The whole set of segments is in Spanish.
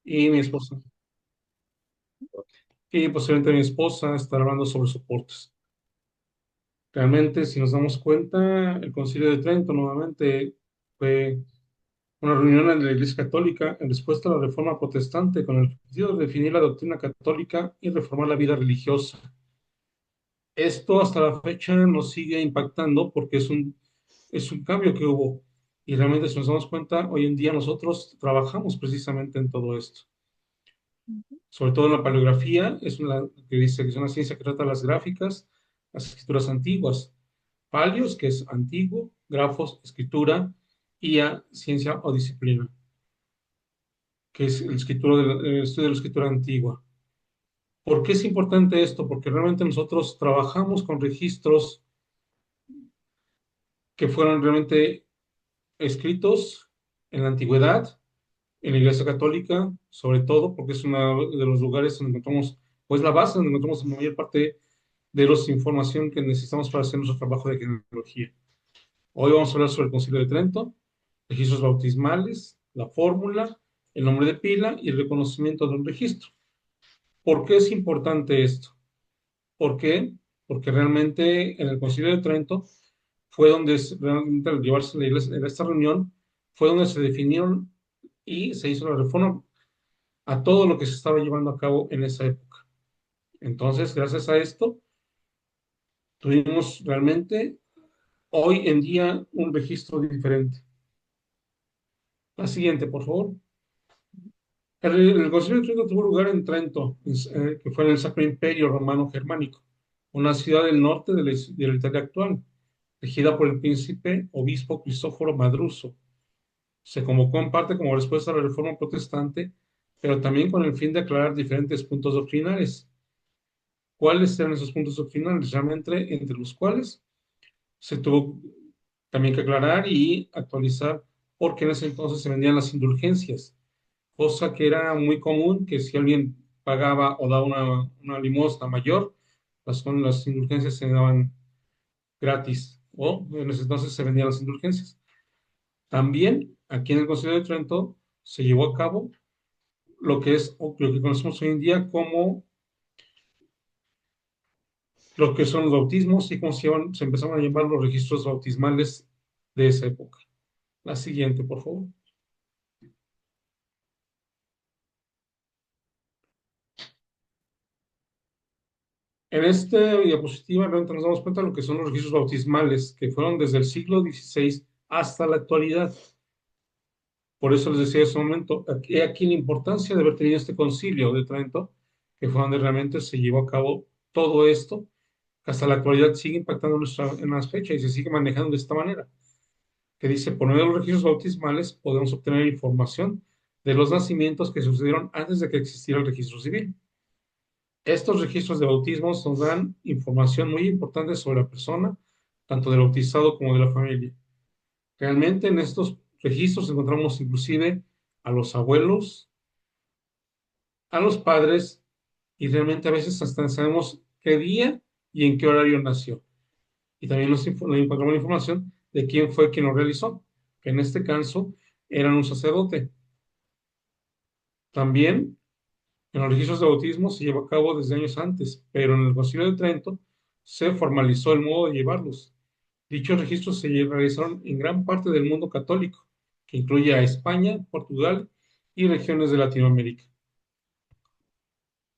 y mi esposa. Y posiblemente mi esposa estará hablando sobre soportes. Realmente, si nos damos cuenta, el Concilio de Trento nuevamente fue una reunión en la Iglesia Católica en respuesta a la Reforma Protestante con el objetivo de definir la doctrina católica y reformar la vida religiosa. Esto hasta la fecha nos sigue impactando porque es un cambio que hubo. Y realmente, si nos damos cuenta, hoy en día nosotros trabajamos precisamente en todo esto. Sobre todo en la paleografía, es una, que dice que es una ciencia que trata las gráficas, las escrituras antiguas. Palios, que es antiguo, grafos, escritura, y a ciencia o disciplina, que es el estudio de la escritura antigua. ¿Por qué es importante esto? Porque realmente nosotros trabajamos con registros que fueron realmente escritos en la antigüedad, en la Iglesia Católica, sobre todo, porque es uno de los lugares donde encontramos, pues la base donde encontramos la mayor parte de la información que necesitamos para hacer nuestro trabajo de genealogía. Hoy vamos a hablar sobre el Concilio de Trento, registros bautismales, la fórmula, el nombre de pila y el reconocimiento de un registro. ¿Por qué es importante esto? ¿Por qué? Porque realmente en el Concilio de Trento fue donde realmente al llevarse la iglesia, en esta reunión, fue donde se definieron y se hizo la reforma a todo lo que se estaba llevando a cabo en esa época. Entonces, gracias a esto, tuvimos realmente hoy en día un registro diferente. La siguiente, por favor. El Concilio de Trento tuvo lugar en Trento, que fue en el Sacro Imperio Romano Germánico, una ciudad del norte de la Italia actual, regida por el príncipe obispo Cristóforo Madruso. Se convocó en parte como respuesta a la Reforma Protestante, pero también con el fin de aclarar diferentes puntos doctrinales. ¿Cuáles eran esos puntos doctrinales? Realmente, entre los cuales se tuvo también que aclarar y actualizar, porque en ese entonces se vendían las indulgencias, cosa que era muy común, que si alguien pagaba o daba una limosna mayor, las indulgencias se daban gratis, o en ese entonces se vendían las indulgencias. También aquí en el Concilio de Trento se llevó a cabo lo que es o lo que conocemos hoy en día como lo que son los bautismos y cómo se empezaron a llamar los registros bautismales de esa época. La siguiente, por favor. En esta diapositiva realmente nos damos cuenta de lo que son los registros bautismales, que fueron desde el siglo XVI hasta la actualidad. Por eso les decía en ese momento, aquí la importancia de haber tenido este concilio de Trento, que fue donde realmente se llevó a cabo todo esto, que hasta la actualidad sigue impactando en las fechas y se sigue manejando de esta manera, que dice, por medio de los registros bautismales podemos obtener información de los nacimientos que sucedieron antes de que existiera el registro civil. Estos registros de bautismos nos dan información muy importante sobre la persona, tanto del bautizado como de la familia. Realmente en estos registros encontramos inclusive a los abuelos, a los padres y realmente a veces hasta sabemos qué día y en qué horario nació. Y también nos encontramos la información de quién fue quien lo realizó, que en este caso era un sacerdote. También en los registros de bautismo se llevó a cabo desde años antes, pero en el Concilio de Trento se formalizó el modo de llevarlos. Dichos registros se realizaron en gran parte del mundo católico, que incluye a España, Portugal y regiones de Latinoamérica.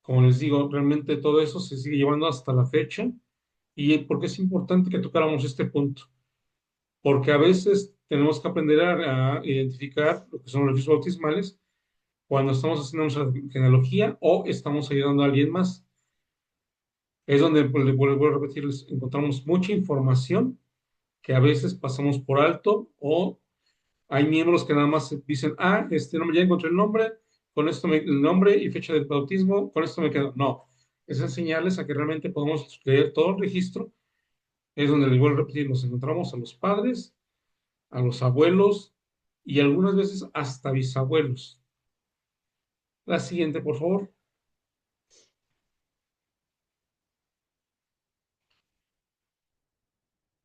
Como les digo, realmente todo eso se sigue llevando hasta la fecha. ¿Y por qué es importante que tocáramos este punto? Porque a veces tenemos que aprender a identificar lo que son los registros bautismales cuando estamos haciendo nuestra genealogía o estamos ayudando a alguien más. Es donde, pues, le vuelvo a repetirles, encontramos mucha información que a veces pasamos por alto o hay miembros que nada más dicen, ah, este nombre, ya encontré el nombre, con esto el nombre y fecha de bautismo, con esto me quedo. No, es enseñarles a que realmente podemos leer todo el registro. Es donde les vuelvo a repetir, nos encontramos a los padres, a los abuelos y algunas veces hasta bisabuelos. La siguiente, por favor.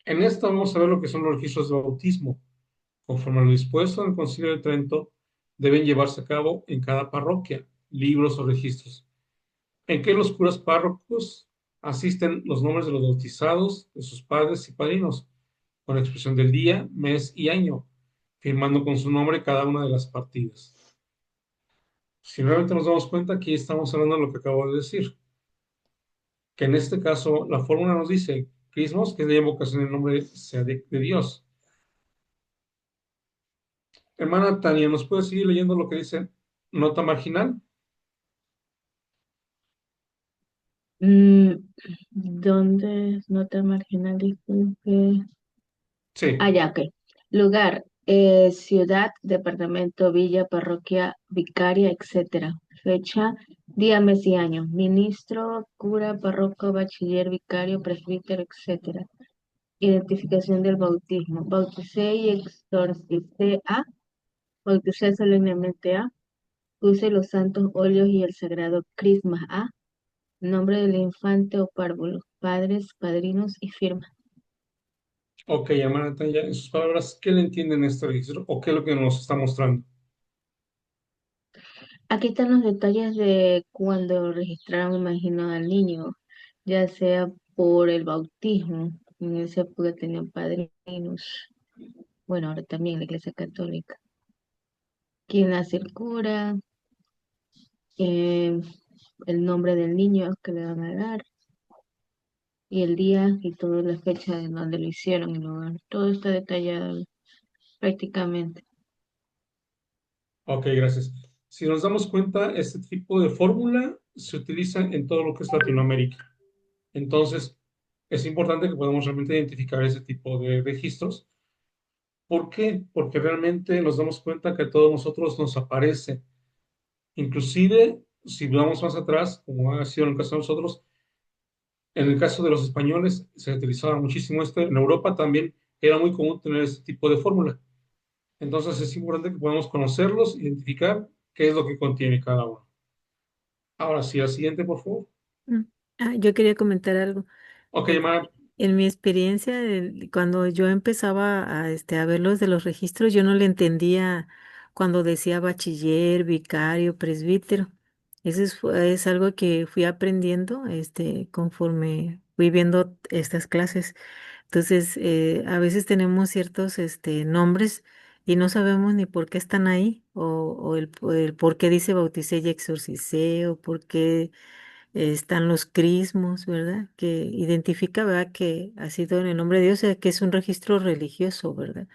En esta vamos a ver lo que son los registros de bautismo. Conforme a lo dispuesto en el Concilio de Trento, deben llevarse a cabo en cada parroquia, libros o registros, en que los curas párrocos asisten los nombres de los bautizados, de sus padres y padrinos, con la expresión del día, mes y año, firmando con su nombre cada una de las partidas. Si realmente nos damos cuenta, aquí estamos hablando de lo que acabo de decir, que en este caso la fórmula nos dice Crismos, que es la invocación en nombre sea de Dios. Hermana Tania, ¿nos puede seguir leyendo lo que dice nota marginal? Mm, ¿Dónde es nota marginal? Disculpe. Sí, Ya, ok. Lugar, ciudad, departamento, villa, parroquia, vicaria, etcétera. Fecha, día, mes y año. Ministro, cura, párroco, bachiller, vicario, presbítero, etcétera. Identificación del bautismo. Bauticé y exorcicé a. Bauticé solemnemente a. Puse los santos óleos y el sagrado crisma a. Nombre del infante o párvulo. Padres, padrinos y firma. ok, hermana Tania, en sus palabras, ¿qué le entienden a este registro o qué es lo que nos está mostrando? Aquí están los detalles de cuando registraron, imagino, al niño, ya sea por el bautismo, en esa época tenían padrinos, bueno, ahora también la Iglesia Católica, quién hace el cura, eh, el nombre del niño que le van a dar, y el día y toda la fecha de donde lo hicieron, el lugar. Todo está detallado prácticamente. Ok, gracias. Si nos damos cuenta, este tipo de fórmula se utiliza en todo lo que es Latinoamérica. Entonces, es importante que podamos realmente identificar ese tipo de registros. ¿Por qué? Porque realmente nos damos cuenta que a todos nosotros nos aparece. Inclusive, si vamos más atrás, como ha sido en el caso de nosotros, en el caso de los españoles se utilizaba muchísimo esto. En Europa también era muy común tener este tipo de fórmula. Entonces, es importante que podamos conocerlos, identificar qué es lo que contiene cada uno. Ahora sí, la siguiente, por favor. Mm. Yo quería comentar algo. Ok, Este, Mara. en mi experiencia, cuando yo empezaba a ver los de los registros, yo no le entendía cuando decía bachiller, vicario, presbítero. Es algo que fui aprendiendo, conforme fui viendo estas clases. Entonces, a veces tenemos ciertos, nombres y no sabemos ni por qué están ahí, o el por qué dice bauticé y exorcicé, o por qué están los crismos, ¿verdad? Que identifica, ¿verdad? Que ha sido en el nombre de Dios, o sea, que es un registro religioso, ¿verdad?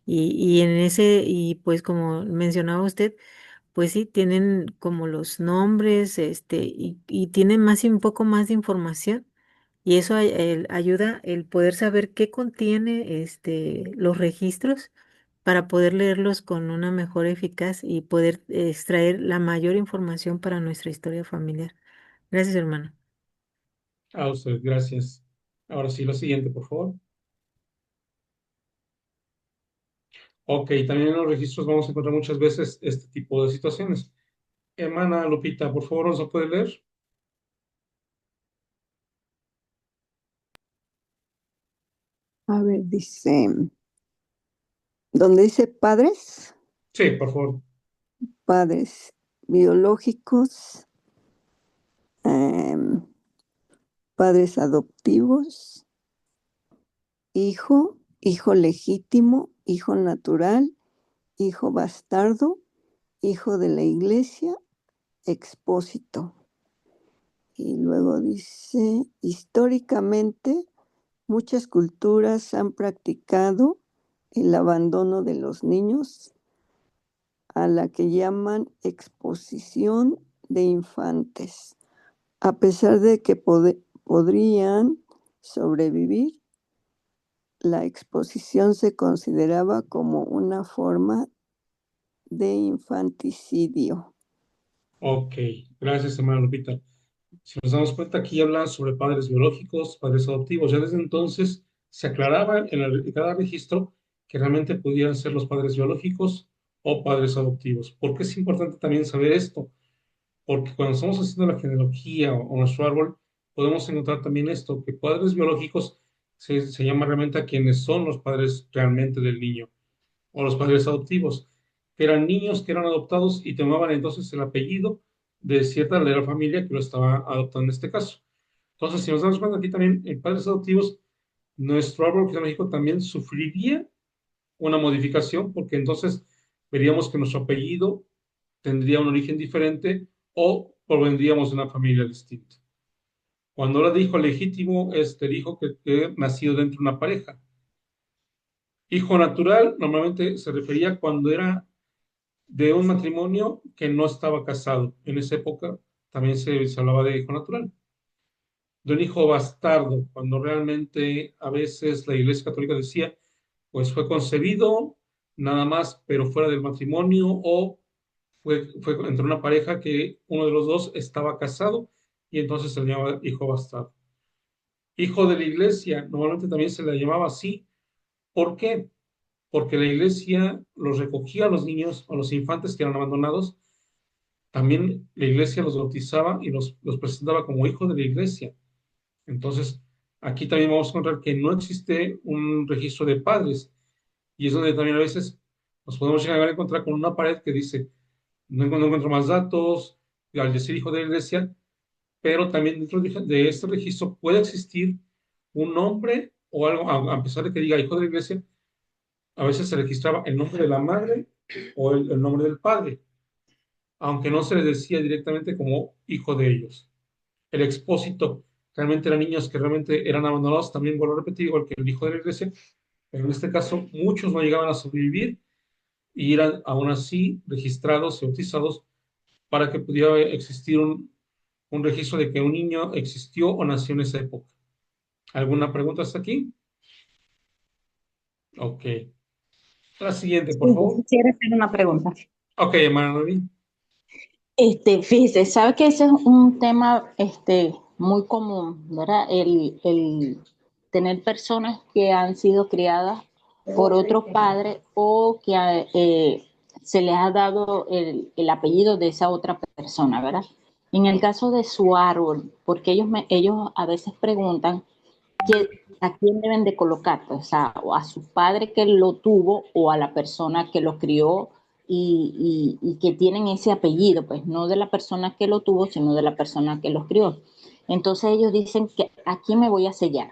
Y pues como mencionaba usted, pues sí, tienen como los nombres, y tienen un poco más de información. Y eso ayuda el poder saber qué contiene, los registros para poder leerlos con una mejor eficaz y poder extraer la mayor información para nuestra historia familiar. Gracias, hermano. A usted, gracias. Ahora sí, la siguiente, por favor. Ok, también en los registros vamos a encontrar muchas veces este tipo de situaciones. Hermana Lupita, por favor, ¿nos lo puede leer? A ver, dice, donde dice padres, Sí, por favor. padres biológicos, em, padres adoptivos, hijo, hijo legítimo, hijo natural, hijo bastardo, hijo de la iglesia, expósito. Y luego dice, históricamente muchas culturas han practicado el abandono de los niños a la que llaman exposición de infantes, a pesar de que podrían sobrevivir. La exposición se consideraba como una forma de infanticidio. Ok, gracias, hermana Lupita. Si nos damos cuenta, aquí habla sobre padres biológicos, padres adoptivos. Ya desde entonces se aclaraba en cada registro que realmente pudieran ser los padres biológicos o padres adoptivos. ¿Por qué es importante también saber esto? Porque cuando estamos haciendo la genealogía o nuestro árbol, podemos encontrar también esto, que padres biológicos se llama realmente a quienes son los padres realmente del niño, o los padres adoptivos. que eran niños que eran adoptados y tomaban entonces el apellido de la familia que lo estaba adoptando en este caso. Entonces, si nos damos cuenta aquí también, en padres adoptivos, nuestro árbol genealógico también sufriría una modificación, porque entonces veríamos que nuestro apellido tendría un origen diferente o provendríamos de una familia distinta. Cuando habla de hijo legítimo, es el hijo que nacido dentro de una pareja. Hijo natural normalmente se refería cuando era de un matrimonio que no estaba casado. En esa época también se hablaba de hijo natural. De un hijo bastardo, cuando realmente a veces la Iglesia Católica decía, pues fue concebido nada más, pero fuera del matrimonio, o fue entre una pareja que uno de los dos estaba casado y entonces se le llamaba hijo bastardo. Hijo de la Iglesia, normalmente también se le llamaba así. ¿Por qué? Porque la Iglesia los recogía a los niños, a los infantes que eran abandonados. También la Iglesia los bautizaba y los presentaba como hijos de la Iglesia. Entonces, aquí también vamos a encontrar que no existe un registro de padres. Y es donde también a veces nos podemos llegar a encontrar con una pared que dice, no encuentro más datos, y al decir hijo de la Iglesia, pero también dentro de este registro puede existir un nombre o algo, a pesar de que diga hijo de la Iglesia, a veces se registraba el nombre de la madre o el nombre del padre, aunque no se les decía directamente como hijo de ellos. El expósito realmente eran niños que realmente eran abandonados, también vuelvo a repetir, igual que el hijo de la Iglesia, pero en este caso muchos no llegaban a sobrevivir y eran aún así registrados y bautizados para que pudiera existir un registro de que un niño existió o nació en esa época. ¿Alguna pregunta hasta aquí? Ok. La siguiente, por Sí, yo favor. quisiera hacer una pregunta. Ok, hermana Noemí. Fíjese, sabe que ese es un tema muy común, ¿verdad? El tener personas que han sido criadas por otros padres o que se les ha dado el apellido de esa otra persona, ¿verdad? En el caso de su árbol, porque ellos a veces preguntan a quién deben de colocar, pues, o a su padre que lo tuvo o a la persona que lo crió y que tienen ese apellido, pues no de la persona que lo tuvo, sino de la persona que los crió. Entonces ellos dicen que aquí me voy a sellar.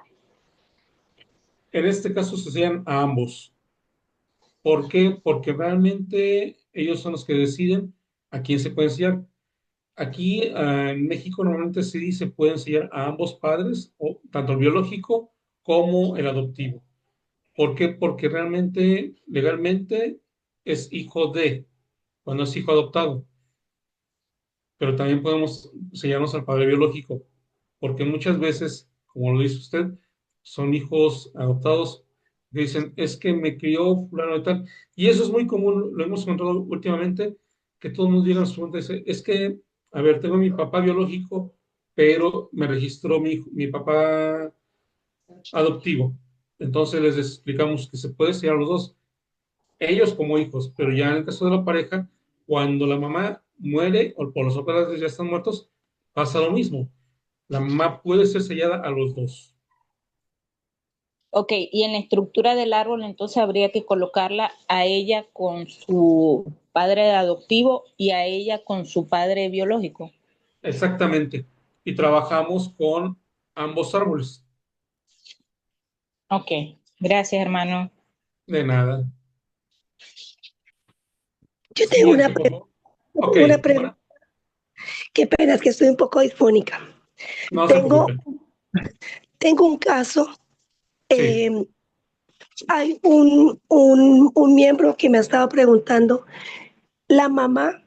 En este caso se sellan a ambos. ¿Por qué? Porque realmente ellos son los que deciden a quién se pueden sellar. Aquí en México normalmente se dice pueden sellar a ambos padres, o tanto el biológico como el adoptivo. ¿Por qué? Porque realmente, legalmente, es hijo de, cuando es hijo adoptado. Pero también podemos sellarnos al padre biológico, porque muchas veces, como lo dice usted, son hijos adoptados que dicen, es que me crió fulano y tal. Y eso es muy común, lo hemos encontrado últimamente, que todo el mundo llega a su pregunta y dice, es que, a ver, tengo mi papá biológico, pero me registró mi papá adoptivo. Entonces les explicamos que se puede sellar a los dos, ellos como hijos, pero ya en el caso de la pareja, cuando la mamá muere o por los padres ya están muertos, pasa lo mismo. La mamá puede ser sellada a los dos. Ok, y en la estructura del árbol entonces habría que colocarla a ella con su padre adoptivo y a ella con su padre biológico. Exactamente. Y trabajamos con ambos árboles. Ok, gracias hermano. De nada. Yo Siguiente, por favor. Ok, tengo una pregunta. hermana. Qué pena, es que estoy un poco disfónica. No se Tengo, preocupe. tengo un caso. Sí, eh, Hay un miembro que me ha estado preguntando. La mamá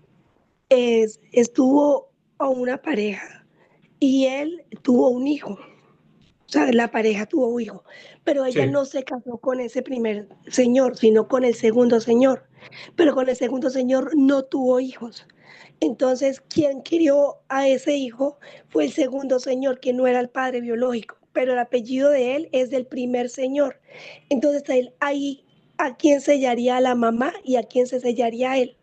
estuvo a una pareja y él tuvo un hijo. O sea, la pareja tuvo un hijo, pero ella sí. no se casó con ese primer señor, sino con el segundo señor. Pero con el segundo señor no tuvo hijos. Entonces, quien crió a ese hijo fue el segundo señor, que no era el padre biológico, pero el apellido de él es del primer señor. Entonces, él ahí, ¿a quién sellaría a la mamá y a quién se sellaría a él?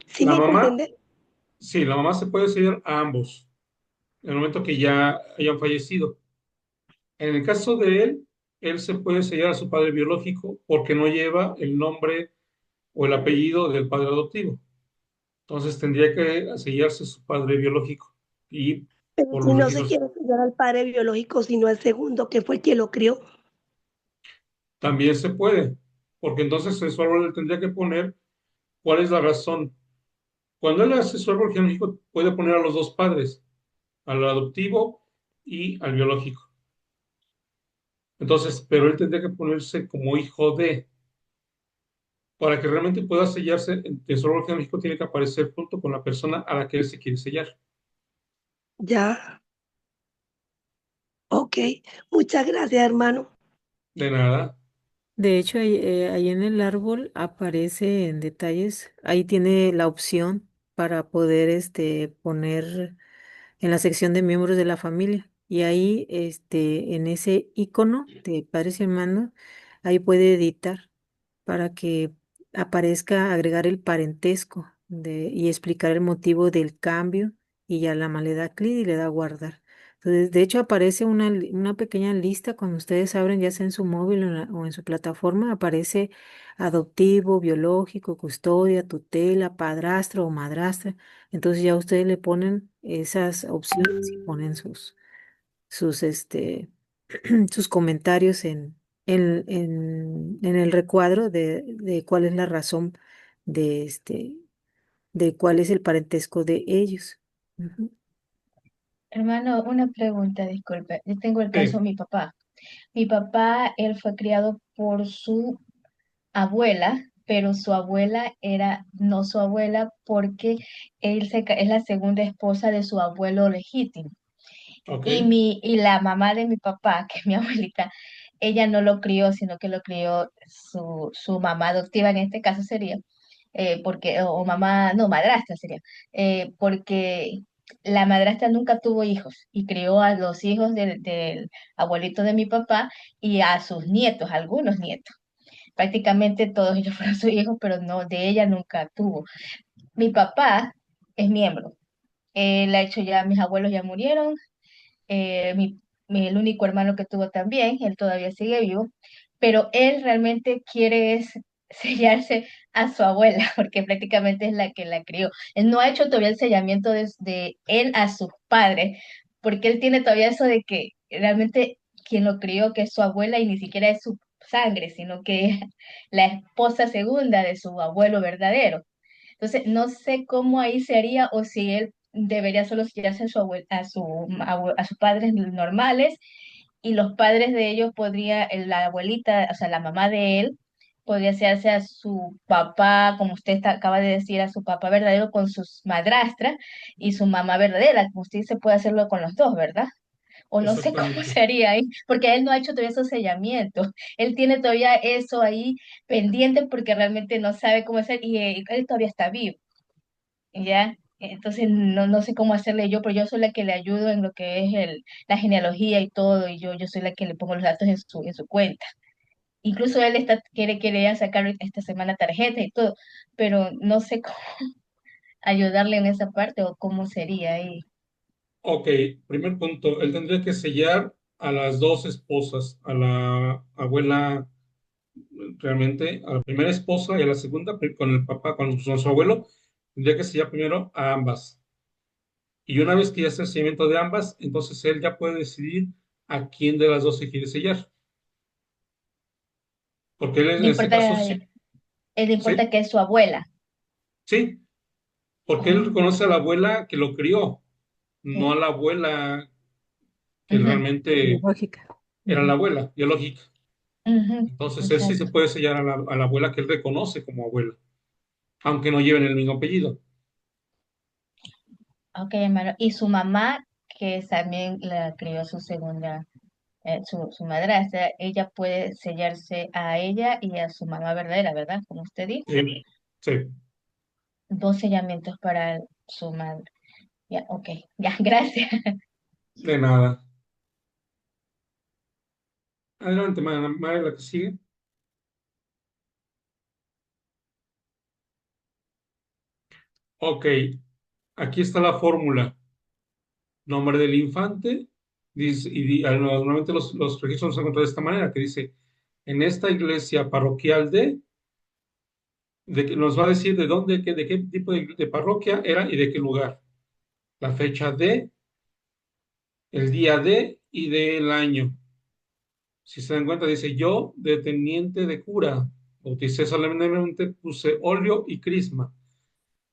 ¿Sí La me hago mamá, entender? sí, la mamá se puede sellar a ambos en el momento que ya hayan fallecido. En el caso de él se puede sellar a su padre biológico porque no lleva el nombre o el apellido del padre adoptivo. Entonces tendría que sellarse su padre biológico y Pero por si los no se registros quiere cuidar al padre biológico, sino al segundo, que fue el que lo crió. también se puede, porque entonces el su árbol le tendría que poner cuál es la razón. Cuando él hace su árbol genealógico, puede poner a los dos padres, al adoptivo y al biológico. Entonces, pero él tendría que ponerse como hijo de, para que realmente pueda sellarse, en su árbol genealógico tiene que aparecer junto con la persona a la que él se quiere sellar. Ya, ok. Muchas gracias, hermano. De nada. De hecho, ahí en el árbol aparece en detalles, ahí tiene la opción para poder poner en la sección de miembros de la familia. Y ahí, en ese icono de padres y hermanos, ahí puede editar para que aparezca agregar el parentesco y explicar el motivo del cambio y ya la le da clic y le da guardar. Entonces, de hecho, aparece una pequeña lista cuando ustedes abren, ya sea en su móvil o en su plataforma, aparece adoptivo, biológico, custodia, tutela, padrastro o madrastra. Entonces ya ustedes le ponen esas opciones y ponen sus sus comentarios en el recuadro de cuál es la razón de de cuál es el parentesco de ellos. Ujú. Hermano, una pregunta, disculpe. Yo tengo el caso Sí, de mi papá. Mi papá, él fue criado por su abuela, pero su abuela era no su abuela porque es la segunda esposa de su abuelo legítimo. ok, Y la mamá de mi papá, que es mi abuelita, ella no lo crió, sino que lo crió su mamá adoptiva, en este caso sería, o mamá, no, madrastra sería, porque la madrastra nunca tuvo hijos y crió a los hijos del abuelito de mi papá y a sus nietos, algunos nietos. Prácticamente todos ellos fueron sus hijos, pero no, de ella nunca tuvo. Mi papá es miembro. Él ha hecho ya, mis abuelos ya murieron, el único hermano que tuvo también, él todavía sigue vivo, pero él realmente quiere es sellarse a su abuela, porque prácticamente es la que la crió. Él no ha hecho todavía el sellamiento de él a sus padres, porque él tiene todavía eso de que realmente quien lo crió, que es su abuela, y ni siquiera es su sangre, sino que es la esposa segunda de su abuelo verdadero. Entonces, no sé cómo ahí se haría o si él debería solo sellarse a a sus padres normales y los padres de ellos la abuelita, o sea, la mamá de él, podría sellarse a su papá, como acaba de decir, a su papá verdadero con sus madrastras y su mamá verdadera, como usted dice, puede hacerlo con los dos, ¿verdad? O no sé cómo exactamente. se haría ahí, porque él no ha hecho todavía esos sellamientos. Él tiene todavía eso ahí pendiente porque realmente no sabe cómo hacer y él todavía está vivo, ¿ya? Entonces no sé cómo hacerle yo, pero yo soy la que le ayudo en lo que es la genealogía y todo, y yo soy la que le pongo los datos en su cuenta. Incluso él quiere ya sacar esta semana tarjeta y todo, pero no sé cómo ayudarle en esa parte o cómo sería ahí. Ok, primer punto, él tendría que sellar a las dos esposas, a la abuela realmente, a la primera esposa y a la segunda con el papá, con su abuelo, tendría que sellar primero a ambas. Y una vez que ya está el seguimiento de ambas, entonces él ya puede decidir a quién de las dos se quiere sellar. Porque él en Le este caso importa, sí, le sí, importa que es su abuela. sí, porque él Oh, reconoce a la abuela que lo crió, no a ok. la abuela que Ujú, realmente Biológica. era la Ujú. abuela biológica. ujú, Entonces él sí se exacto. puede sellar a la abuela que él reconoce como abuela, aunque no lleven el mismo apellido. Ok, hermano. Y su mamá, que también la crió su madrastra, ella puede sellarse a ella y a su mamá verdadera, ¿verdad? Como usted dijo. Sí, sí, Dos sellamientos para su madre. Ya, ok. Ya, gracias. de nada. Adelante, Mara, la que sigue. Ok, aquí está la fórmula. Nombre del infante, dice, normalmente los registros se encuentran de esta manera, que dice, en esta iglesia parroquial de, nos va a decir de dónde, de qué tipo de parroquia era y de qué lugar. La fecha de, el día de y del año. Si se dan cuenta, dice yo, de teniente de cura, bauticé solemnemente, puse óleo y crisma.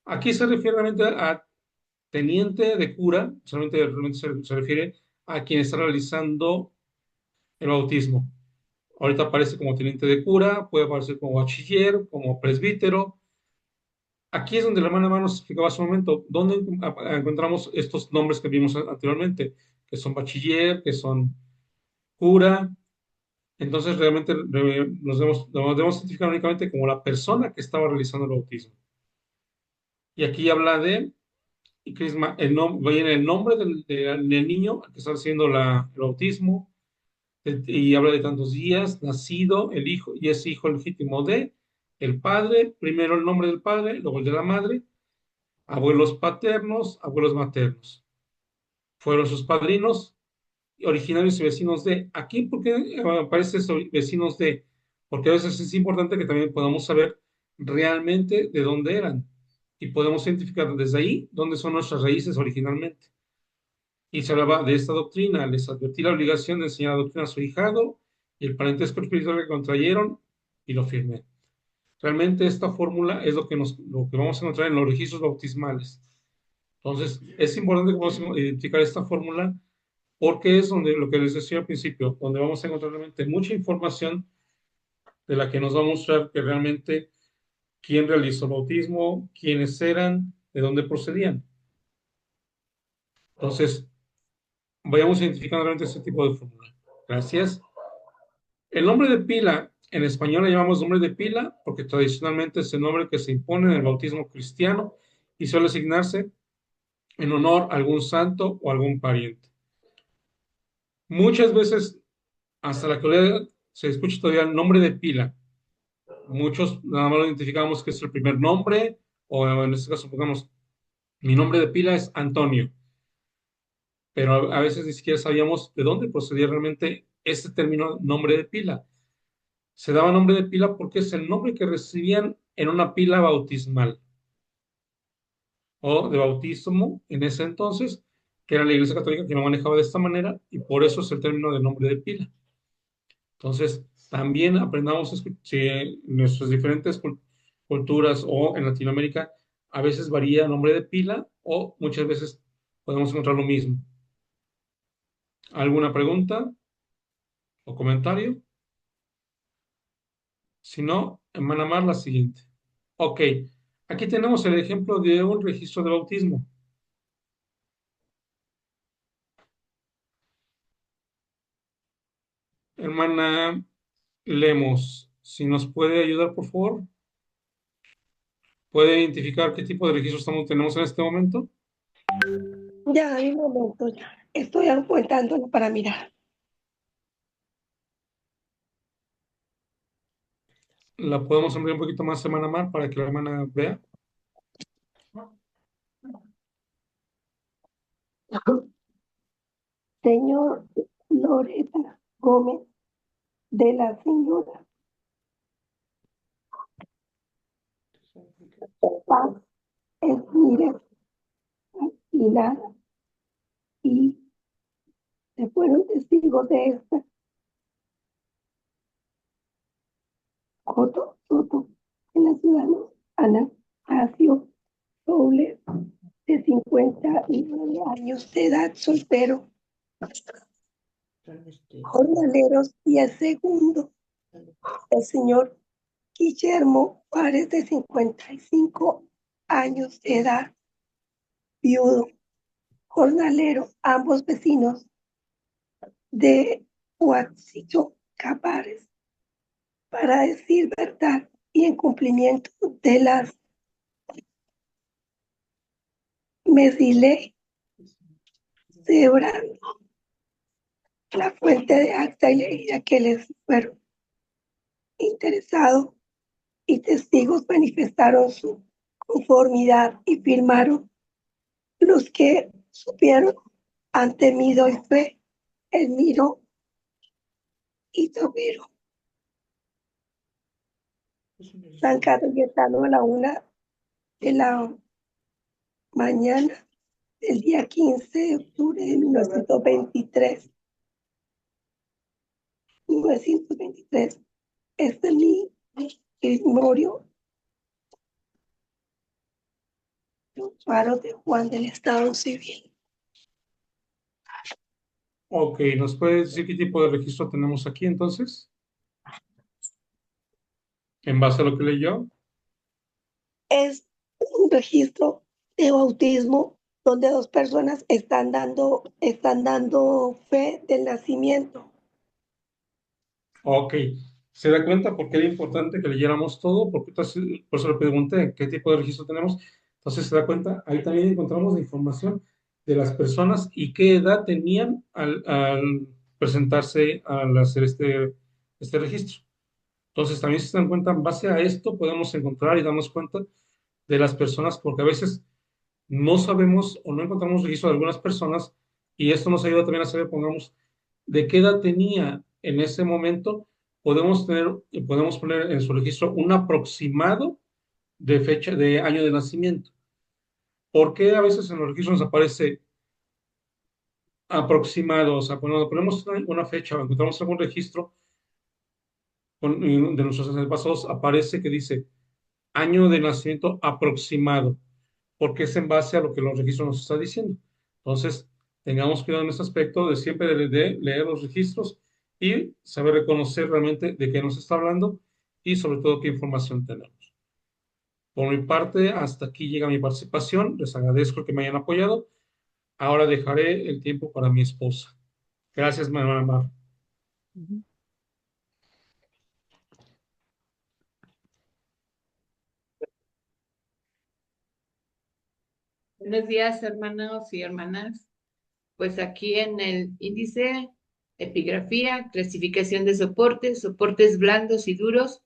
Aquí se refiere realmente a teniente de cura, solamente realmente se refiere a quien está realizando el bautismo. Ahorita aparece como teniente de cura, puede aparecer como bachiller, como presbítero. Aquí es donde la hermana nos explicaba hace un momento, dónde encontramos estos nombres que vimos anteriormente, que son bachiller, que son cura. Entonces realmente nos debemos identificar únicamente como la persona que estaba realizando el bautismo. Y aquí habla de y crisma, viene el nombre del niño que está haciendo el bautismo, y habla de tantos días, nacido el hijo, y es hijo legítimo de el padre, primero el nombre del padre, luego el de la madre, abuelos paternos, abuelos maternos. Fueron sus padrinos, originarios y vecinos de. Aquí, ¿por qué aparece vecinos de? Porque a veces es importante que también podamos saber realmente de dónde eran. Y podemos identificar desde ahí dónde son nuestras raíces originalmente. Y se hablaba de esta doctrina, les advertí la obligación de enseñar la doctrina a su hijado y el parentesco espiritual que contrayeron, y lo firmé. Realmente esta fórmula es lo que vamos a encontrar en los registros bautismales. Entonces, es importante que podamos identificar esta fórmula porque es donde, lo que les decía al principio, donde vamos a encontrar realmente mucha información de la que nos va a mostrar que realmente quién realizó el bautismo, quiénes eran, de dónde procedían. Entonces, vayamos identificando realmente este tipo de fórmula. Gracias. El nombre de pila, en español le llamamos nombre de pila porque tradicionalmente es el nombre que se impone en el bautismo cristiano y suele asignarse en honor a algún santo o algún pariente. Muchas veces, hasta la actualidad, se escucha todavía el nombre de pila. Muchos nada más lo identificamos que es el primer nombre, o en este caso, pongamos, mi nombre de pila es Antonio, pero a veces ni siquiera sabíamos de dónde procedía realmente este término nombre de pila. Se daba nombre de pila porque es el nombre que recibían en una pila bautismal o de bautismo en ese entonces, que era la Iglesia Católica que lo manejaba de esta manera, y por eso es el término de nombre de pila. Entonces, también aprendamos si en nuestras diferentes culturas o en Latinoamérica, a veces varía el nombre de pila o muchas veces podemos encontrar lo mismo. ¿Alguna pregunta o comentario? Si no, hermana Mar, la siguiente. Ok, aquí tenemos el ejemplo de un registro de bautismo. Hermana Lemos, si nos puede ayudar, por favor. ¿Puede identificar qué tipo de registro tenemos en este momento? Ya, hay un momento, ya. Estoy apuntándolo para mirar. ¿La podemos ampliar un poquito más, hermana Mar, para que la hermana vea? Señor Loreta Gómez de la señora Paz Esmírez Pilar, y se fueron testigos de esta. Coto Soto, en la ciudad de Anastasio Soule, de 59 años de edad, soltero, jornaleros, y el segundo, el señor Guillermo Juárez, de 55 años de edad, viudo, jornalero, ambos vecinos de Huatzillo, Capares, para decir verdad y en cumplimiento de las Mesile, celebrando la fuente de acta y leída que les fueron interesados, y testigos manifestaron su conformidad y firmaron los que supieron han temido y fe, Elmiro y Tobiro. San Carlos Cayetano a la 1 de la mañana del día 15 de octubre de 1923. Este es mi memorio, paro de Juan del Estado Civil. Ok, ¿nos puedes decir qué tipo de registro tenemos aquí entonces? En base a lo que leyó. Es un registro de bautismo donde dos personas están dando fe del nacimiento. Ok, ¿se da cuenta por qué era importante que leyéramos todo? Porque entonces, por eso le pregunté qué tipo de registro tenemos. Entonces, ¿se da cuenta? Ahí también encontramos la información de las personas y qué edad tenían al presentarse, al hacer este registro. Entonces, también si se dan cuenta, en base a esto podemos encontrar y darnos cuenta de las personas, porque a veces no sabemos o no encontramos registro de algunas personas y esto nos ayuda también a saber, pongamos, de qué edad tenía en ese momento. Podemos poner en su registro un aproximado de fecha, de año de nacimiento. ¿Por qué a veces en los registros nos aparece aproximado? O sea, cuando ponemos una fecha o encontramos algún registro de nuestros antepasados, aparece que dice año de nacimiento aproximado, porque es en base a lo que los registros nos están diciendo. Entonces, tengamos cuidado en este aspecto de siempre de leer los registros y saber reconocer realmente de qué nos está hablando y sobre todo qué información tenemos. Por mi parte, hasta aquí llega mi participación. Les agradezco que me hayan apoyado. Ahora dejaré el tiempo para mi esposa. Gracias, mi hermana Mar. Ujú. Buenos días, hermanos y hermanas. Pues aquí en el índice, epigrafía, clasificación de soportes, soportes blandos y duros,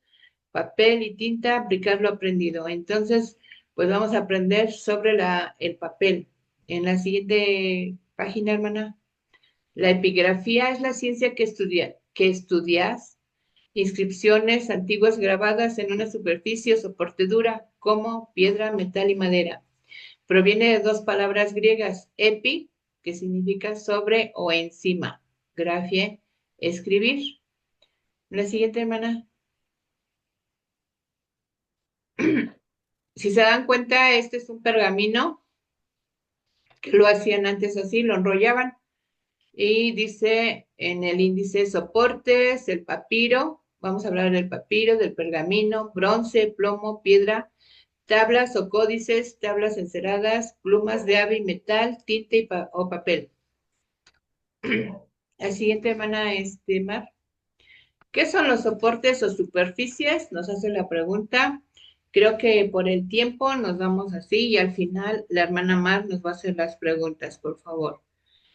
papel y tinta, aplicar lo aprendido. Entonces, pues vamos a aprender sobre el papel. En la siguiente página, hermana, la epigrafía es la ciencia que estudias inscripciones antiguas grabadas en una superficie o soporte dura, como piedra, metal y madera. Proviene de dos palabras griegas, epi, que significa sobre o encima, grafie, escribir. La siguiente, hermana. Si se dan cuenta, este es un pergamino que lo hacían antes así, lo enrollaban. Y dice en el índice soportes, el papiro, vamos a hablar del papiro, del pergamino, bronce, plomo, piedra, tablas o códices, tablas enceradas, plumas de ave y metal, tinta o papel. La siguiente, hermana, Mar. ¿Qué son los soportes o superficies? Nos hace la pregunta. Creo que por el tiempo nos vamos así y al final la hermana Mar nos va a hacer las preguntas, por favor.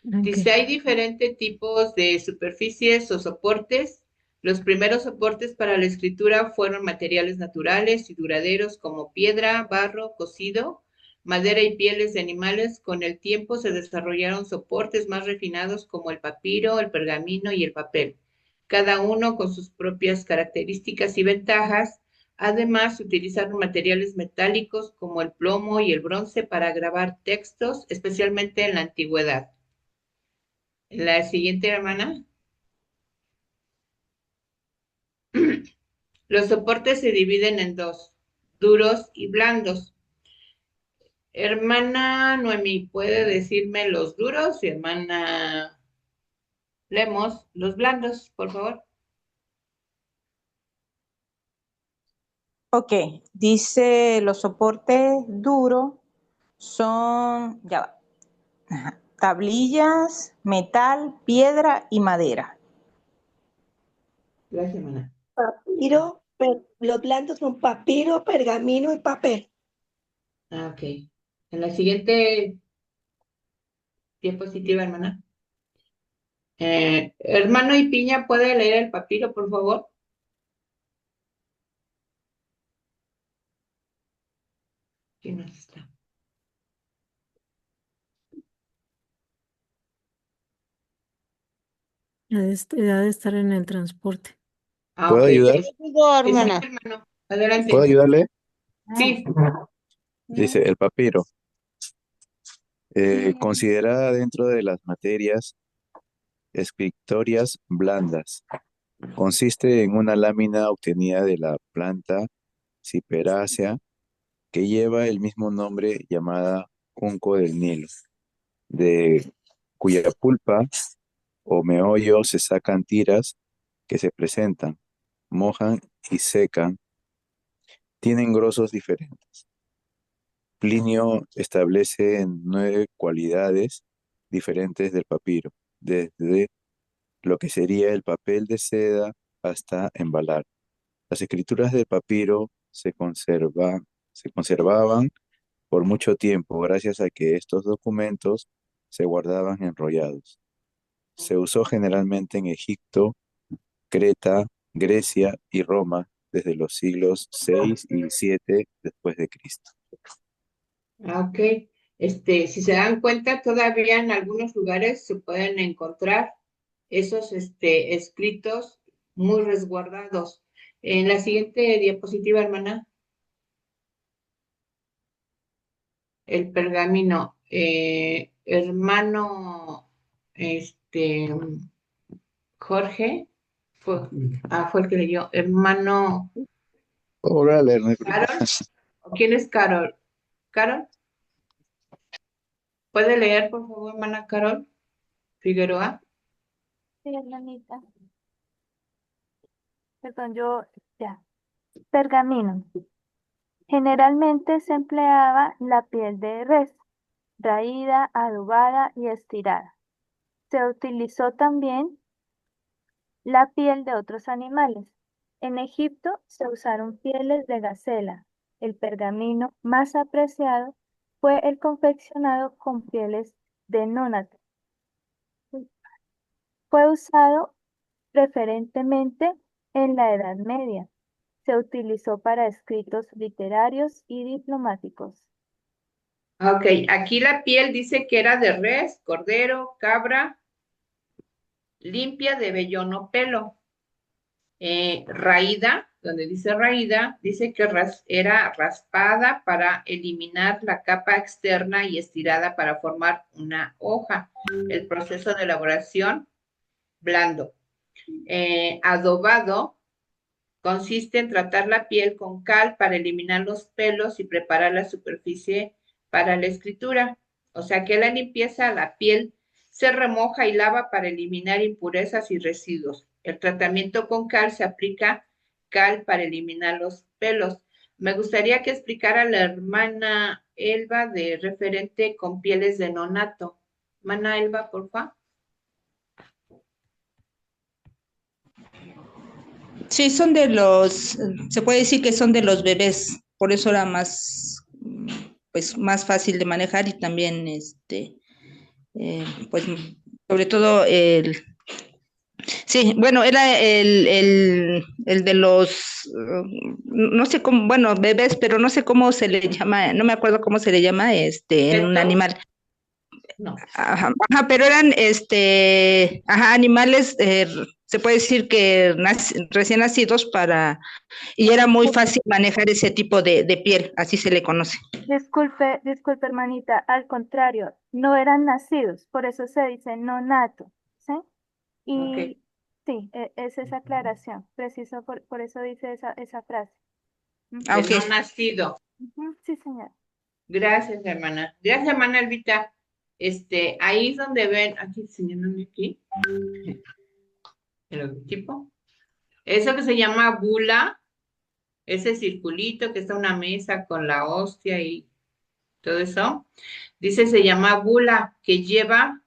Dice, Ok. hay diferentes tipos de superficies o soportes. Los primeros soportes para la escritura fueron materiales naturales y duraderos como piedra, barro, cocido, madera y pieles de animales. Con el tiempo se desarrollaron soportes más refinados como el papiro, el pergamino y el papel, cada uno con sus propias características y ventajas. Además, se utilizaron materiales metálicos como el plomo y el bronce para grabar textos, especialmente en la antigüedad. La siguiente, hermana. Los soportes se dividen en dos, duros y blandos. Hermana Noemí, ¿puede decirme los duros? Y hermana Lemos, los blandos, por favor. Ok, dice los soportes duros son, ya va, tablillas, metal, piedra y madera. Gracias, hermana. Papiro, los blandos son papiro, pergamino y papel. Ok. En la siguiente diapositiva, hermana. Hermano y Piña, ¿puede leer el papiro, por favor? ¿Quién más está? Ha de estar en el transporte. Ah, ¿Puedo ok. ayudar? Digo, Sí, hermana. hermano. ¿Puedo Adelante. ayudarle? Sí. Dice, el papiro, considerada dentro de las materias escritorias blandas, consiste en una lámina obtenida de la planta ciperácea que lleva el mismo nombre llamada junco del Nilo, de cuya pulpa o meollo se sacan tiras que se presentan, mojan y secan. Tienen grossos diferentes. Plinio establece en 9 cualidades diferentes del papiro, desde lo que sería el papel de seda hasta embalar. Las escrituras del papiro se conservaban por mucho tiempo gracias a que estos documentos se guardaban enrollados. Se usó generalmente en Egipto, Creta, Grecia y Roma desde los siglos 6 y 7 después de Cristo. Ok. Si se dan cuenta, todavía en algunos lugares se pueden encontrar esos escritos muy resguardados. En la siguiente diapositiva, hermana, el pergamino. Hermano, Jorge, fue el que leyó. Hermano, Órale, ¿Carol? ¿O quién es Carol? ¿Carol? ¿Puede leer, por favor, hermana Carol Figueroa? Sí, hermanita. Perdón, ya. Pergamino. Generalmente se empleaba la piel de res, raída, adobada y estirada. Se utilizó también la piel de otros animales. En Egipto se usaron pieles de gacela. El pergamino más apreciado fue el confeccionado con pieles de nónato. Fue usado preferentemente en la Edad Media. Se utilizó para escritos literarios y diplomáticos. Ok, aquí la piel dice que era de res, cordero, cabra, limpia de vellono pelo. Raída, donde dice raída, dice que era raspada para eliminar la capa externa y estirada para formar una hoja. El proceso de elaboración, blando. Adobado consiste en tratar la piel con cal para eliminar los pelos y preparar la superficie para la escritura. O sea que la limpieza, la piel se remoja y lava para eliminar impurezas y residuos. El tratamiento con cal se aplica cal para eliminar los pelos. Me gustaría que explicara la hermana Elba de referente con pieles de nonato. Hermana Elba, por favor. Sí, se puede decir que son de los bebés, por eso era más fácil de manejar y también, pues, sobre todo sí, bueno, era el de los, no sé cómo, bueno, bebés, pero no sé cómo se le llama, no me acuerdo cómo se le llama, en un animal. No. Ajá, pero eran, animales, se puede decir que recién nacidos y era muy fácil manejar ese tipo de piel, así se le conoce. Disculpe, hermanita, al contrario, no eran nacidos, por eso se dice nonato, ¿sí? Y Okay. sí, es esa aclaración, preciso, por eso dice esa frase. De Okay. no nacido. Sí, señor. Gracias, hermana. Gracias, hermana Elvita. Ahí es donde ven, aquí señalando aquí, el logotipo. Eso que se llama bula, ese circulito que está una mesa con la hostia y todo eso, dice se llama bula, que lleva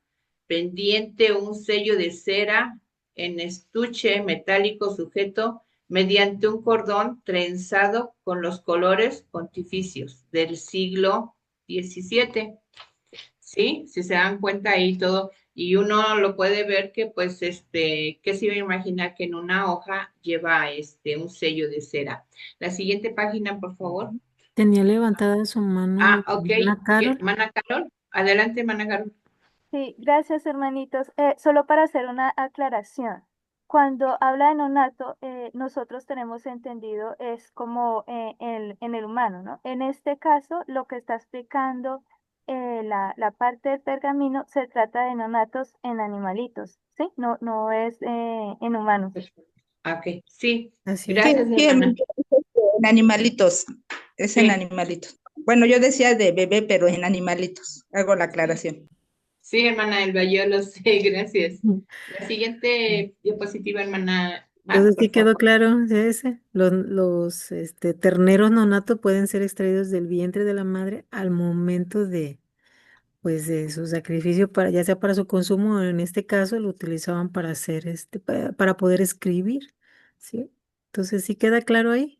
pendiente un sello de cera en estuche metálico sujeto mediante un cordón trenzado con los colores pontificios del siglo XVII. ¿Sí? Si se dan cuenta ahí todo, y uno lo puede ver que pues que se iba a imaginar que en una hoja lleva un sello de cera. La siguiente página, por favor. Tenía levantada su mano Ok. Ana Carol. Hermana Carol, adelante, hermana Carol. Sí, gracias, hermanitos. Solo para hacer una aclaración. Cuando habla de nonato, nosotros tenemos entendido es como en el humano, ¿no? En este caso, lo que está explicando la parte del pergamino se trata de nonatos en animalitos, ¿sí? No, no es en humanos. Ok, sí, Así es. gracias, Sí, hermana. en animalitos, es en Sí, animalitos. Bueno, yo decía de bebé, pero en animalitos. Hago la aclaración. sí, hermana Elba, yo lo sé, gracias. Mm. La siguiente diapositiva, hermana Mar, Entonces por sí quedó favor. claro ese. Los terneros nonatos pueden ser extraídos del vientre de la madre al momento de, pues, de su sacrificio para, ya sea para su consumo, o en este caso lo utilizaban para hacer para poder escribir, ¿sí? Entonces sí queda claro ahí.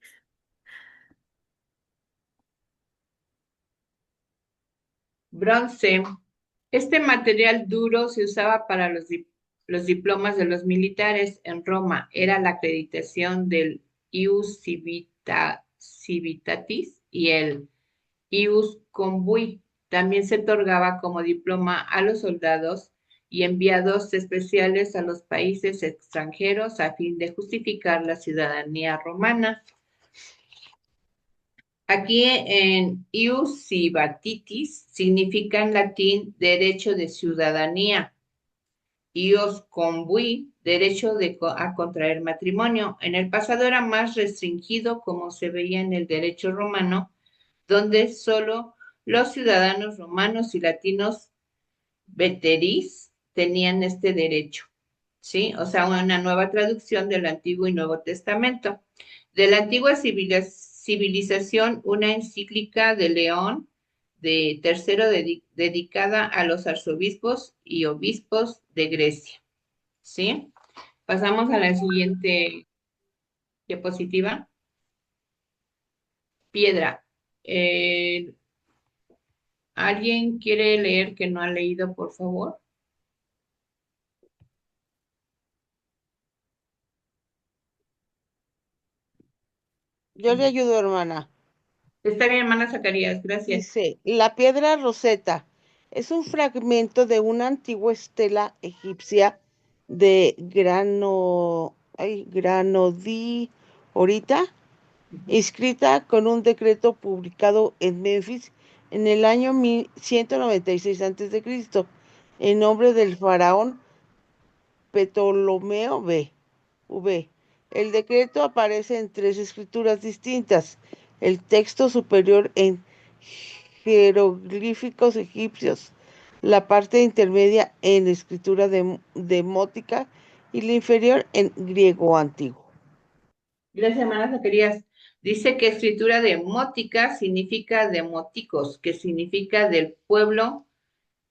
Bronce. Este material duro se usaba para los diplomas de los militares en Roma. Era la acreditación del Civitatis y el Ius Convui. También se otorgaba como diploma a los soldados y enviados especiales a los países extranjeros a fin de justificar la ciudadanía romana. Aquí en ius civitatis significa en latín derecho de ciudadanía. Ius convui, derecho a contraer matrimonio. En el pasado era más restringido, como se veía en el derecho romano, donde solo los ciudadanos romanos y latinos veteris tenían este derecho, ¿sí? O sea, una nueva traducción del Antiguo y Nuevo Testamento. De la antigua civilización, una encíclica de León de tercero dedicada a los arzobispos y obispos de Grecia, ¿sí? Pasamos a la siguiente diapositiva. Piedra. ¿Alguien quiere leer que no ha leído, por favor? Yo le ayudo, hermana. Está bien, hermana Zacarías, gracias. Dice, la piedra Rosetta es un fragmento de una antigua estela egipcia de granodiorita, inscrita con un decreto publicado en Memphis en el año 1196 a.C., en nombre del faraón Ptolomeo V. El decreto aparece en 3 escrituras distintas. El texto superior en jeroglíficos egipcios, la parte intermedia en escritura demótica y la inferior en griego antiguo. Gracias, hermana Zacarías. Dice que escritura demótica significa demóticos, que significa del pueblo.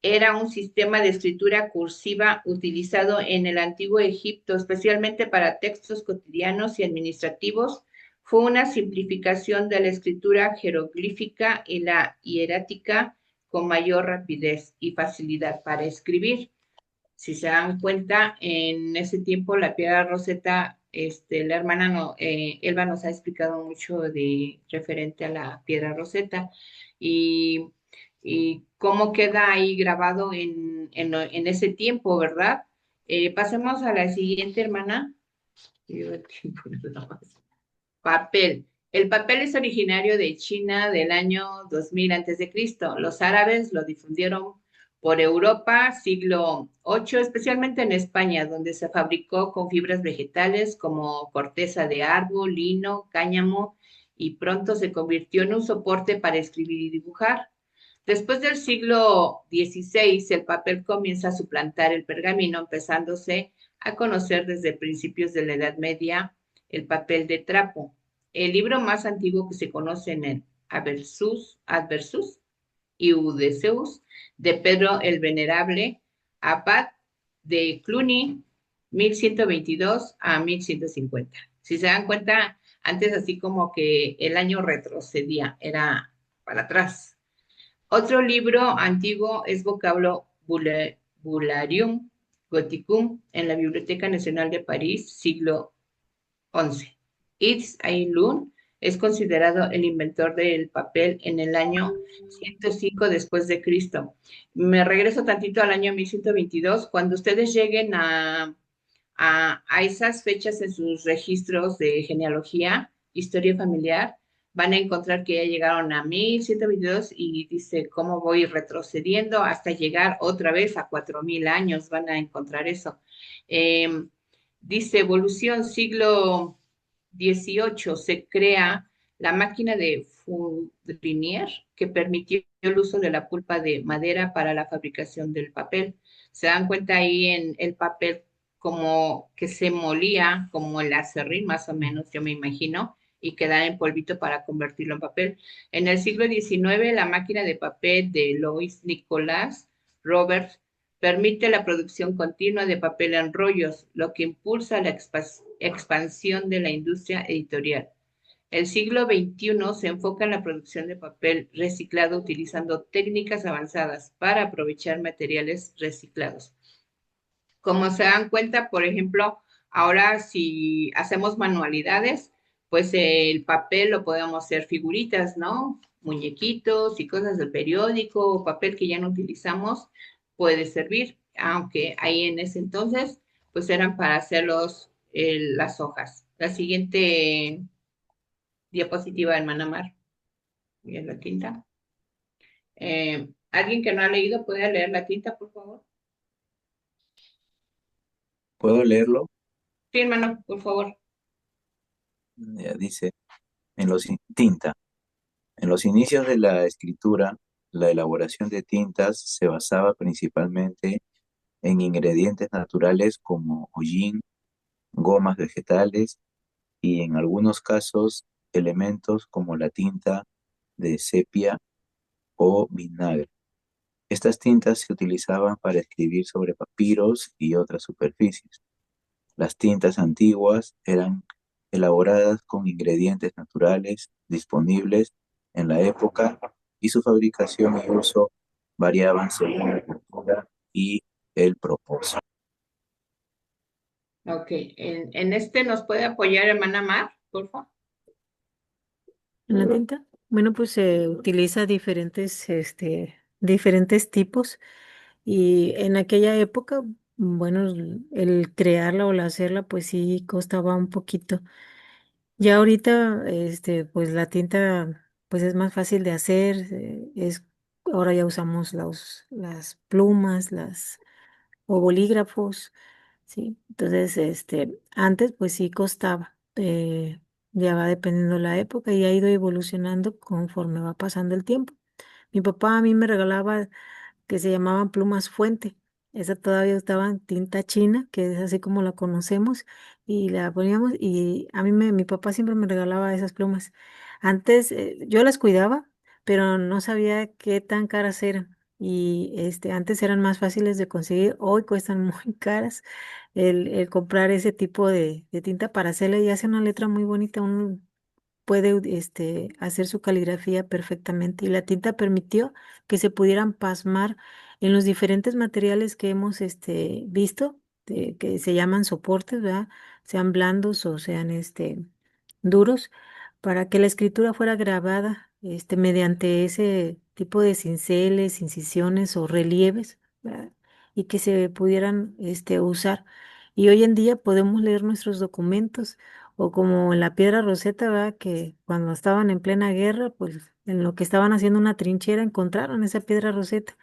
Era un sistema de escritura cursiva utilizado en el antiguo Egipto, especialmente para textos cotidianos y administrativos. Fue una simplificación de la escritura jeroglífica y la hierática con mayor rapidez y facilidad para escribir. Si se dan cuenta, en ese tiempo la piedra Rosetta, la hermana Elba nos ha explicado mucho de referente a la piedra Rosetta y, y cómo queda ahí grabado en ese tiempo, ¿verdad? Pasemos a la siguiente, hermana. Papel. El papel es originario de China del año 2000 a.C. Los árabes lo difundieron por Europa, siglo VIII, especialmente en España, donde se fabricó con fibras vegetales como corteza de árbol, lino, cáñamo, y pronto se convirtió en un soporte para escribir y dibujar. Después del siglo XVI, el papel comienza a suplantar el pergamino, empezándose a conocer desde principios de la Edad Media el papel de trapo. El libro más antiguo que se conoce en el Adversus y Udeseus de Pedro el Venerable, abad de Cluny, 1122 a 1150. Si se dan cuenta, antes así como que el año retrocedía, era para atrás. Otro libro antiguo es Vocabularium Gothicum en la Biblioteca Nacional de París, siglo XI. Yves Aylun es considerado el inventor del papel en el año 105 después de Cristo. Me regreso tantito al año 1122. Cuando ustedes lleguen a esas fechas en sus registros de genealogía, historia familiar, van a encontrar que ya llegaron a 1122 y dice cómo voy retrocediendo hasta llegar otra vez a 4000 años, van a encontrar eso. Dice evolución siglo XVIII, se crea la máquina de Foudrinier que permitió el uso de la pulpa de madera para la fabricación del papel. Se dan cuenta ahí en el papel como que se molía, como el acerrín más o menos, yo me imagino, y quedaba en polvito para convertirlo en papel. En el siglo XIX, la máquina de papel de Louis Nicolas Robert permite la producción continua de papel en rollos, lo que impulsa la expansión de la industria editorial. El siglo XXI se enfoca en la producción de papel reciclado utilizando técnicas avanzadas para aprovechar materiales reciclados. Como se dan cuenta, por ejemplo, ahora si hacemos manualidades, pues el papel lo podemos hacer figuritas, ¿no? Muñequitos y cosas del periódico, papel que ya no utilizamos, puede servir, aunque ahí en ese entonces, pues eran para hacer las hojas. La siguiente diapositiva, hermana Mar, y en la tinta. ¿Alguien que no ha leído puede leer la tinta, por favor? ¿Puedo leerlo? Sí, hermano, por favor. Ya dice, tinta. En los inicios de la escritura, la elaboración de tintas se basaba principalmente en ingredientes naturales como hollín, gomas vegetales y en algunos casos elementos como la tinta de sepia o vinagre. Estas tintas se utilizaban para escribir sobre papiros y otras superficies. Las tintas antiguas eran elaboradas con ingredientes naturales disponibles en la época y su fabricación y uso variaban según la cultura y el propósito. Ok, en este nos puede apoyar hermana Mar, por favor. ¿En la tinta? Bueno, pues se utiliza diferentes tipos y en aquella época, bueno, el crearla o el hacerla, pues sí costaba un poquito. Ya ahorita, pues la tinta, pues es más fácil de hacer, ahora ya usamos las plumas, o bolígrafos, sí. Entonces, antes, pues sí costaba, ya va dependiendo la época y ha ido evolucionando conforme va pasando el tiempo. Mi papá a mí me regalaba que se llamaban plumas fuente. Esa todavía estaba en tinta china, que es así como la conocemos, y la poníamos, y mi papá siempre me regalaba esas plumas. Antes yo las cuidaba, pero no sabía qué tan caras eran. Y antes eran más fáciles de conseguir, hoy cuestan muy caras el comprar ese tipo de tinta para hacerle y hace una letra muy bonita, puede hacer su caligrafía perfectamente y la tinta permitió que se pudieran pasmar en los diferentes materiales que hemos visto, que se llaman soportes, ¿verdad? Sean blandos o sean duros, para que la escritura fuera grabada mediante ese tipo de cinceles, incisiones o relieves, ¿verdad? Y que se pudieran usar. Y hoy en día podemos leer nuestros documentos o como en la Piedra Roseta, ¿verdad? Que cuando estaban en plena guerra, pues en lo que estaban haciendo una trinchera encontraron esa Piedra Roseta.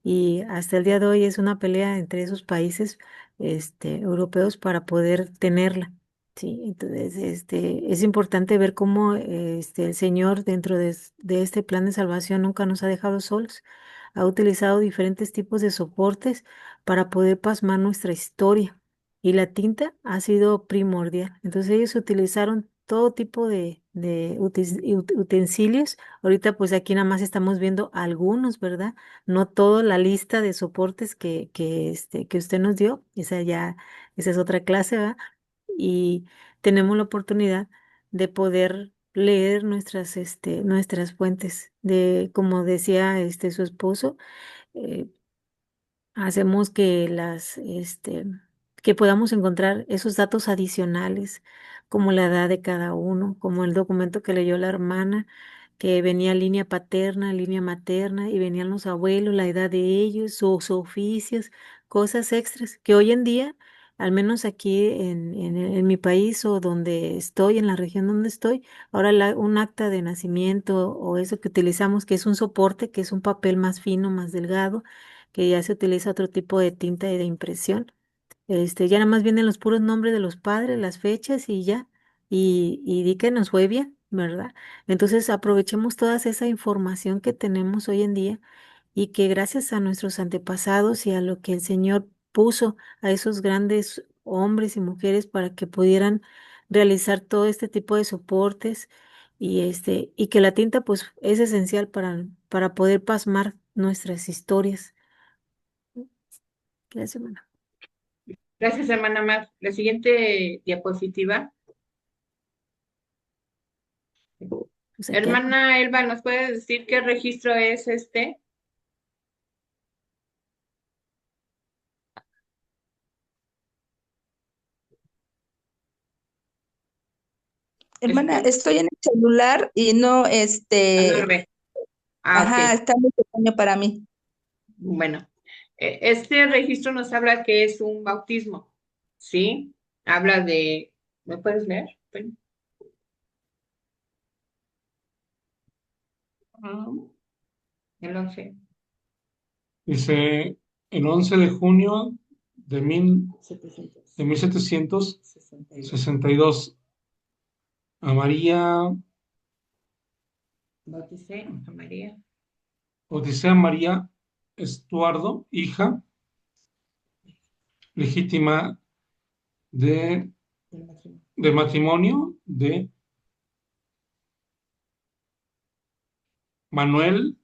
Y hasta el día de hoy es una pelea entre esos países europeos para poder tenerla. Sí, entonces es importante ver cómo el Señor dentro de este plan de salvación nunca nos ha dejado solos. Ha utilizado diferentes tipos de soportes para poder plasmar nuestra historia y la tinta ha sido primordial. Entonces ellos utilizaron todo tipo de utensilios. Ahorita pues aquí nada más estamos viendo algunos, ¿verdad? No toda la lista de soportes que usted nos dio. Esa es otra clase, ¿verdad? Y tenemos la oportunidad de poder leer nuestras fuentes. Como decía su esposo, eh, hacemos que podamos encontrar esos datos adicionales, como la edad de cada uno, como el documento que leyó la hermana, que venía línea paterna, línea materna, y venían los abuelos, la edad de ellos, sus oficios, cosas extras, que hoy en día al menos aquí en mi país o donde estoy, en la región donde estoy, ahora un acta de nacimiento o eso que utilizamos, que es un soporte, que es un papel más fino, más delgado, que ya se utiliza otro tipo de tinta y de impresión. Ya nada más vienen los puros nombres de los padres, las fechas y ya, y di que nos fue bien, ¿verdad? Entonces aprovechemos toda esa información que tenemos hoy en día y que gracias a nuestros antepasados y a lo que el Señor puso a esos grandes hombres y mujeres para que pudieran realizar todo este tipo de soportes y que la tinta pues es esencial para poder plasmar nuestras historias. Gracias, hermana. Gracias, hermana Mar. La siguiente diapositiva. Pues aquí Hermana Elba, ¿nos puede decir qué registro es este? Hermana, estoy en el celular y no, No lo ve. ajá, Ok. está muy pequeño para mí. Bueno, este registro nos habla que es un bautismo, ¿sí? Habla de, ¿me puedes leer? Bueno. El 11. Dice, el 11 de junio de 1762, a María, Bauticé a María. bauticé a María Estuardo, hija legítima de matrimonio de Manuel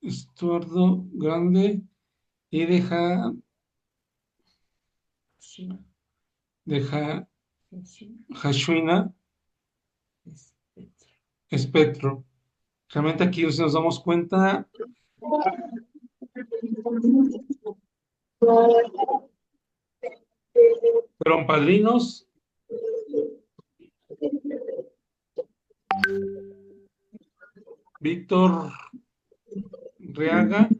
Estuardo Grande y de Jashuina Espectro. Realmente aquí si nos damos cuenta, fueron padrinos Víctor Reaga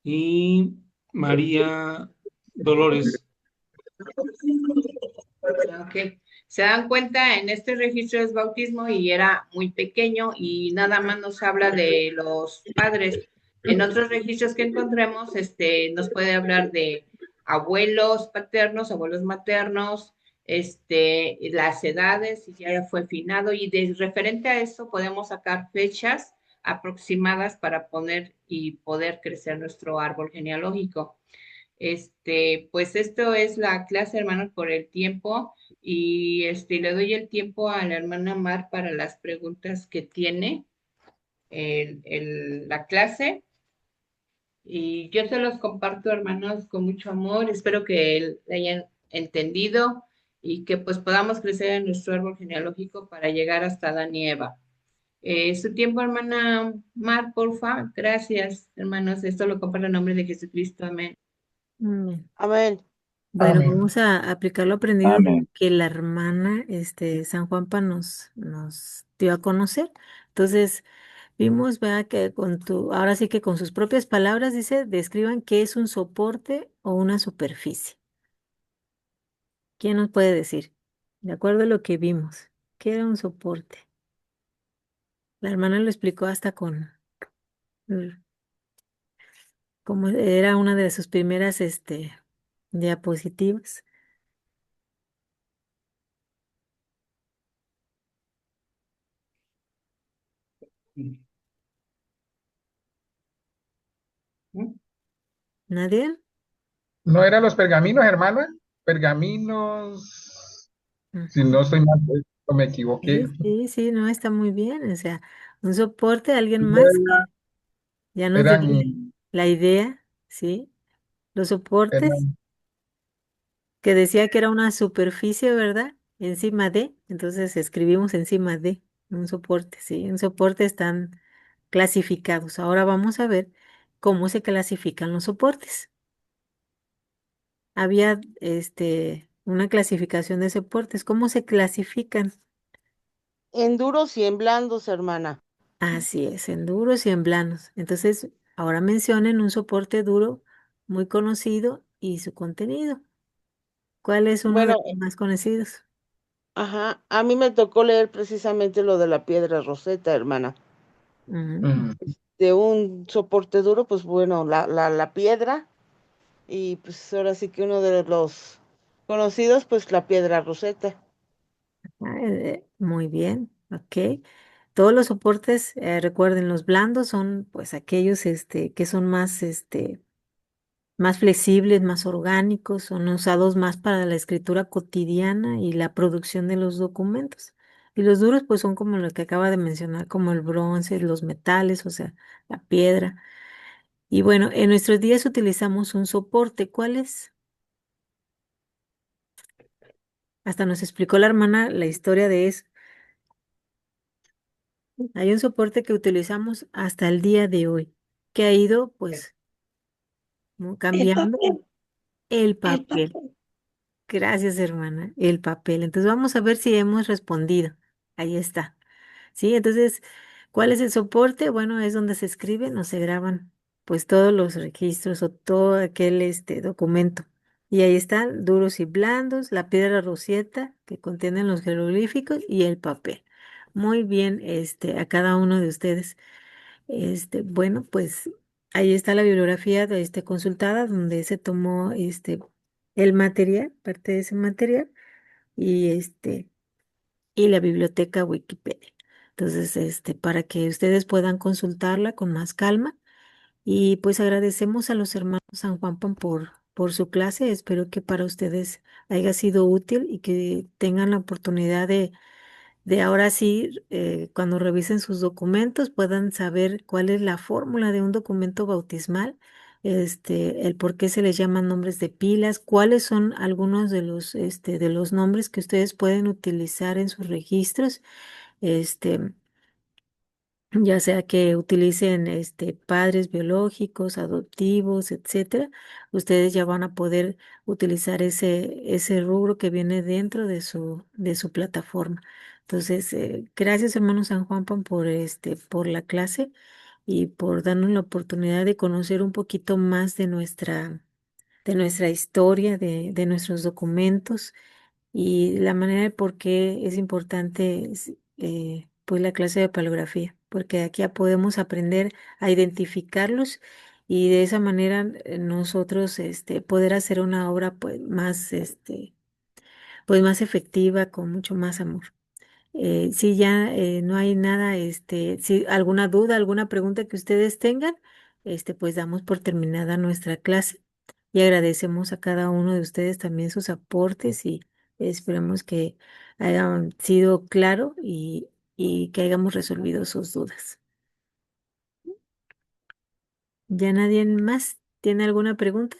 y María Dolores. Ok. Se dan cuenta, en este registro es bautismo y era muy pequeño y nada más nos habla de los padres. En otros registros que encontremos, nos puede hablar de abuelos paternos, abuelos maternos, las edades, si ya fue finado, y de referente a eso podemos sacar fechas aproximadas para poner y poder crecer nuestro árbol genealógico. Pues esto es la clase, hermanos, por el tiempo y le doy el tiempo a la hermana Mar para las preguntas que tiene la clase y yo se los comparto, hermanos, con mucho amor. Espero que hayan entendido y que pues podamos crecer en nuestro árbol genealógico para llegar hasta Adán y Eva. Su tiempo, hermana Mar, porfa. Gracias, hermanos. Esto lo comparto en nombre de Jesucristo. Amén. Amén. Bueno, Amén. vamos a aplicar lo aprendido Amén. que la hermana San Juanpa nos dio a conocer. Entonces, vimos, vea, que ahora sí que con sus propias palabras dice, describan qué es un soporte o una superficie. ¿Quién nos puede decir? De acuerdo a lo que vimos, ¿qué era un soporte? La hermana lo explicó hasta mm, como era una de sus primeras, diapositivas. ¿Nadie? ¿No eran los pergaminos, hermana? Pergaminos, si no Ujú. estoy mal, pues, o me equivoqué. Sí, no, está muy bien. O sea, un soporte, alguien No más que ya nos dio eran, la idea, ¿sí? Los soportes, eran, que decía que era una superficie, ¿verdad? Encima de, entonces escribimos encima de un soporte, ¿sí? Un soporte están clasificados. Ahora vamos a ver cómo se clasifican los soportes. Había, una clasificación de soportes. ¿Cómo se clasifican? En duros y en blandos, hermana. Así es, en duros y en blandos. Entonces, ahora mencionen un soporte duro muy conocido y su contenido. ¿Cuál es uno de Bueno, los más conocidos? ajá, a mí me tocó leer precisamente lo de la piedra roseta, hermana. Ujú. Mm, De un soporte duro, pues bueno, la piedra, y pues ahora sí que uno de los conocidos, pues la piedra roseta. Muy bien, ok. Todos los soportes, recuerden, los blandos son pues aquellos que son más, más flexibles, más orgánicos, son usados más para la escritura cotidiana y la producción de los documentos. Y los duros pues son como lo que acaba de mencionar, como el bronce, los metales, o sea, la piedra. Y bueno, en nuestros días utilizamos un soporte. ¿Cuál es? Hasta nos explicó la hermana la historia de eso. Hay un soporte que utilizamos hasta el día de hoy, que ha ido pues El cambiando papel, el el papel. papel. Gracias, hermana. El papel. Entonces vamos a ver si hemos respondido. Ahí está. Sí, entonces, ¿cuál es el soporte? Bueno, es donde se escriben o se graban pues todos los registros o todo aquel documento. Y ahí están duros y blandos, la piedra roseta que contienen los jeroglíficos y el papel. Muy bien, a cada uno de ustedes. Bueno, pues ahí está la bibliografía consultada donde se tomó el material, parte de ese material, y y la biblioteca Wikipedia. Entonces, para que ustedes puedan consultarla con más calma. Y pues agradecemos a los hermanos San Juan por su clase. Espero que para ustedes haya sido útil y que tengan la oportunidad de ahora sí, cuando revisen sus documentos, puedan saber cuál es la fórmula de un documento bautismal, el por qué se les llaman nombres de pilas, cuáles son algunos de los nombres que ustedes pueden utilizar en sus registros, este, ya sea que utilicen padres biológicos, adoptivos, etcétera, ustedes ya van a poder utilizar ese rubro que viene dentro de su plataforma. Entonces, gracias hermano San Juan por la clase y por darnos la oportunidad de conocer un poquito más de nuestra historia, de nuestros documentos y la manera de por qué es importante pues la clase de paleografía, porque aquí ya podemos aprender a identificarlos y de esa manera nosotros poder hacer una obra pues más efectiva, con mucho más amor. Si ya no hay nada, si alguna duda, alguna pregunta que ustedes tengan, pues damos por terminada nuestra clase y agradecemos a cada uno de ustedes también sus aportes y esperemos que hayan sido claro y que hayamos resolvido sus dudas. ¿Ya nadie más tiene alguna pregunta?